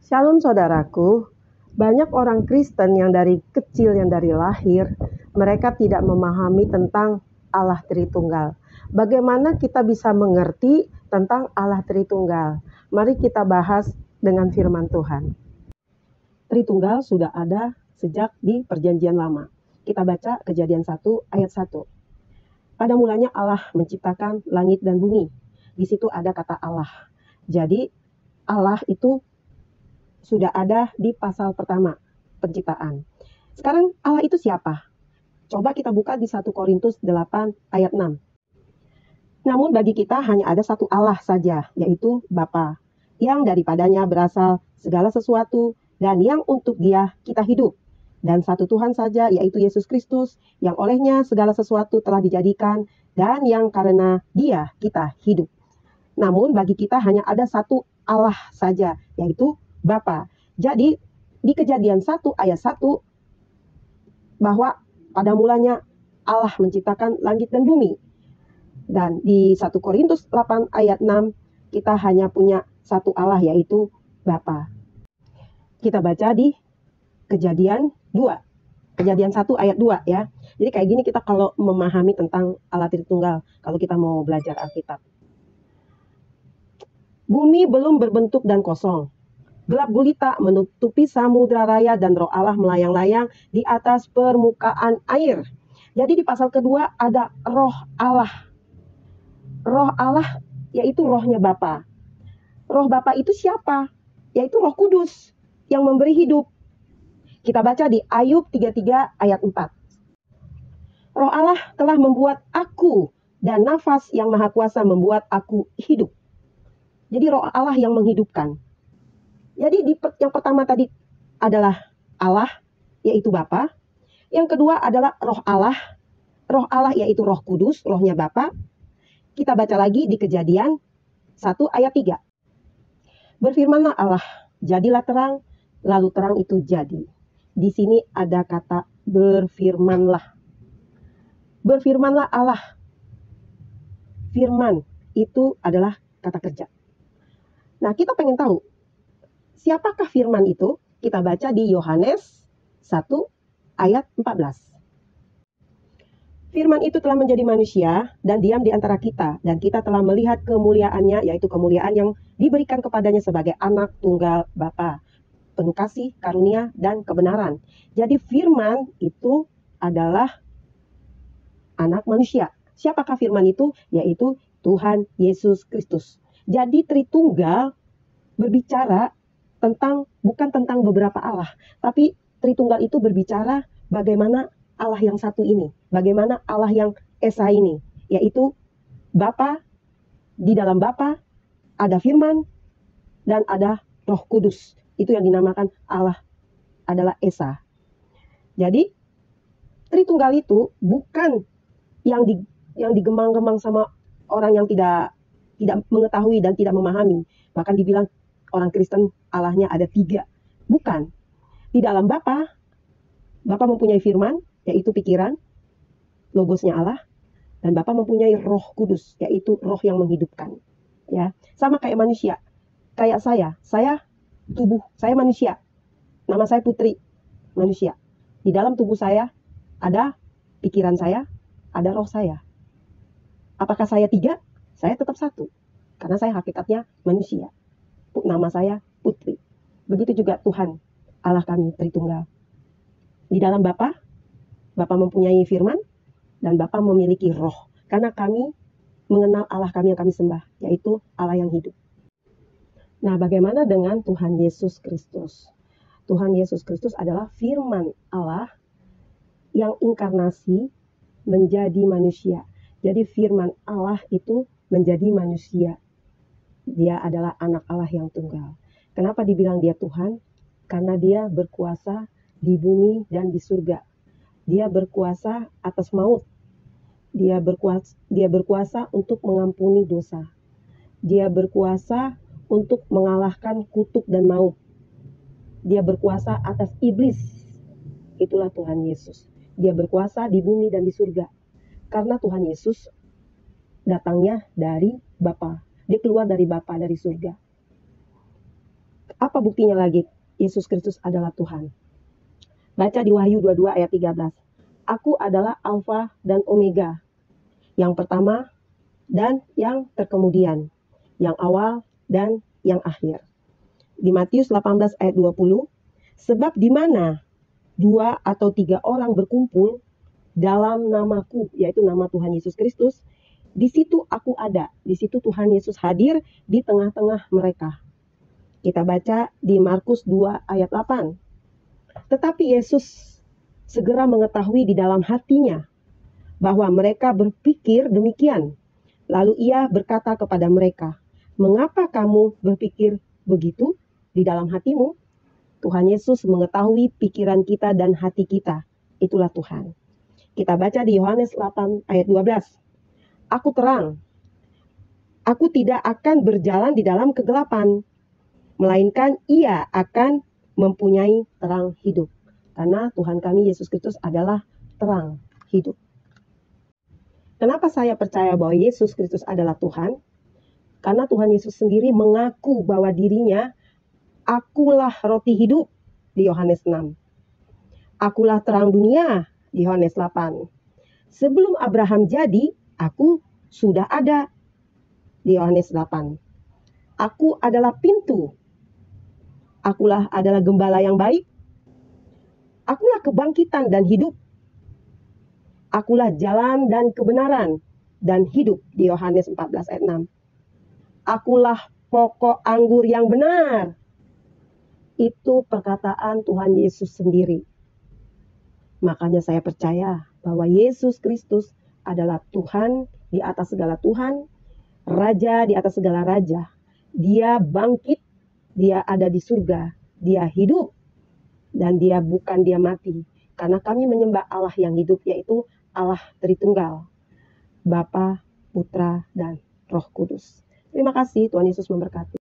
Shalom saudaraku, banyak orang Kristen yang dari kecil, yang dari lahir, mereka tidak memahami tentang Allah Tritunggal. Bagaimana kita bisa mengerti tentang Allah Tritunggal? Mari kita bahas dengan firman Tuhan. Tritunggal sudah ada sejak di Perjanjian Lama. Kita baca Kejadian 1 ayat 1. Pada mulanya Allah menciptakan langit dan bumi. Di situ ada kata Allah. Jadi Allah itu sudah ada di pasal pertama penciptaan. Sekarang Allah itu siapa? Coba kita buka di 1 Korintus 8 ayat 6. Namun bagi kita hanya ada satu Allah saja, yaitu Bapa, yang daripadanya berasal segala sesuatu dan yang untuk Dia kita hidup. Dan satu Tuhan saja, yaitu Yesus Kristus, yang olehnya segala sesuatu telah dijadikan dan yang karena Dia kita hidup. Namun bagi kita hanya ada satu Allah saja, yaitu Bapa. Jadi di Kejadian 1 ayat 1 bahwa pada mulanya Allah menciptakan langit dan bumi. Dan di 1 Korintus 8 ayat 6 kita hanya punya satu Allah, yaitu Bapa. Kita baca di Kejadian 2. Kejadian 1 ayat 2 ya. Jadi kayak gini kita kalau memahami tentang Allah Tritunggal, kalau kita mau belajar Alkitab. Bumi belum berbentuk dan kosong. Gelap gulita menutupi samudra raya dan roh Allah melayang-layang di atas permukaan air. Jadi di pasal kedua ada roh Allah. Roh Allah yaitu rohnya Bapa. Roh Bapa itu siapa? Yaitu Roh Kudus yang memberi hidup. Kita baca di Ayub 33 ayat 4. Roh Allah telah membuat aku dan nafas yang maha kuasa membuat aku hidup. Jadi roh Allah yang menghidupkan. Jadi yang pertama tadi adalah Allah, yaitu Bapa. Yang kedua adalah roh Allah. Roh Allah yaitu Roh Kudus, rohnya Bapa. Kita baca lagi di Kejadian 1 ayat 3. Berfirmanlah Allah, jadilah terang, lalu terang itu jadi. Di sini ada kata berfirmanlah. Berfirmanlah Allah. Firman itu adalah kata kerja. Nah, kita pengen tahu siapakah firman itu? Kita baca di Yohanes 1 ayat 14. Firman itu telah menjadi manusia dan diam di antara kita, dan kita telah melihat kemuliaannya, yaitu kemuliaan yang diberikan kepadanya sebagai anak tunggal Bapa, penuh kasih, karunia, dan kebenaran. Jadi firman itu adalah anak manusia. Siapakah firman itu? Yaitu Tuhan Yesus Kristus. Jadi Tritunggal berbicara bukan tentang beberapa Allah, tapi Tritunggal itu berbicara bagaimana Allah yang satu ini, bagaimana Allah yang Esa ini, yaitu Bapa. Di dalam Bapa ada firman dan ada Roh Kudus. Itu yang dinamakan Allah adalah Esa. Jadi Tritunggal itu bukan yang digemang-gemang sama orang yang tidak mengetahui dan tidak memahami. Bahkan dibilang orang Kristen Allahnya ada 3. Bukan. Di dalam Bapa mempunyai firman, yaitu pikiran, logosnya Allah. Dan Bapa mempunyai Roh Kudus, yaitu roh yang menghidupkan. Ya, sama kayak manusia. Kayak saya tubuh, saya manusia. Nama saya Putri, manusia. Di dalam tubuh saya ada pikiran saya, ada roh saya. Apakah saya 3? Saya tetap 1. Karena saya hakikatnya manusia. Nama saya Putri. Begitu juga Tuhan Allah kami Tritunggal. Di dalam Bapa mempunyai firman dan Bapa memiliki roh. Karena kami mengenal Allah kami yang kami sembah, yaitu Allah yang hidup. Nah, bagaimana dengan Tuhan Yesus Kristus? Tuhan Yesus Kristus adalah firman Allah yang inkarnasi menjadi manusia. Jadi firman Allah itu menjadi manusia. Dia adalah anak Allah yang tunggal. Kenapa dibilang dia Tuhan? Karena dia berkuasa di bumi dan di surga. Dia berkuasa atas maut. Dia berkuasa untuk mengampuni dosa. Dia berkuasa untuk mengalahkan kutuk dan maut. Dia berkuasa atas iblis. Itulah Tuhan Yesus. Dia berkuasa di bumi dan di surga. Karena Tuhan Yesus datangnya dari Bapa. Dia keluar dari Bapa, dari surga. Apa buktinya lagi Yesus Kristus adalah Tuhan? Baca di Wahyu 22 ayat 13. Aku adalah Alfa dan Omega, yang pertama dan yang terkemudian, yang awal dan yang akhir. Di Matius 18 ayat 20, sebab di mana 2 atau 3 orang berkumpul dalam namaku, yaitu nama Tuhan Yesus Kristus, di situ aku ada. Di situ Tuhan Yesus hadir di tengah-tengah mereka. Kita baca di Markus 2 ayat 8. Tetapi Yesus segera mengetahui di dalam hatinya bahwa mereka berpikir demikian. Lalu ia berkata kepada mereka, mengapa kamu berpikir begitu di dalam hatimu? Tuhan Yesus mengetahui pikiran kita dan hati kita. Itulah Tuhan. Kita baca di Yohanes 8 ayat 12. Aku terang. Aku tidak akan berjalan di dalam kegelapan, melainkan ia akan mempunyai terang hidup. Karena Tuhan kami Yesus Kristus adalah terang hidup. Kenapa saya percaya bahwa Yesus Kristus adalah Tuhan? Karena Tuhan Yesus sendiri mengaku bahwa dirinya, akulah roti hidup di Yohanes 6. Akulah terang dunia di Yohanes 8. Sebelum Abraham jadi, aku sudah ada di Yohanes 8. Aku adalah pintu. Akulah adalah gembala yang baik. Akulah kebangkitan dan hidup. Akulah jalan dan kebenaran dan hidup di Yohanes 14 ayat 6. Akulah pokok anggur yang benar. Itu perkataan Tuhan Yesus sendiri. Makanya saya percaya bahwa Yesus Kristus adalah Tuhan di atas segala Tuhan, Raja di atas segala Raja. Dia bangkit, dia ada di surga, dia hidup, dan dia mati. Karena kami menyembah Allah yang hidup, yaitu Allah Tritunggal, Bapa, Putra, dan Roh Kudus. Terima kasih, Tuhan Yesus memberkati.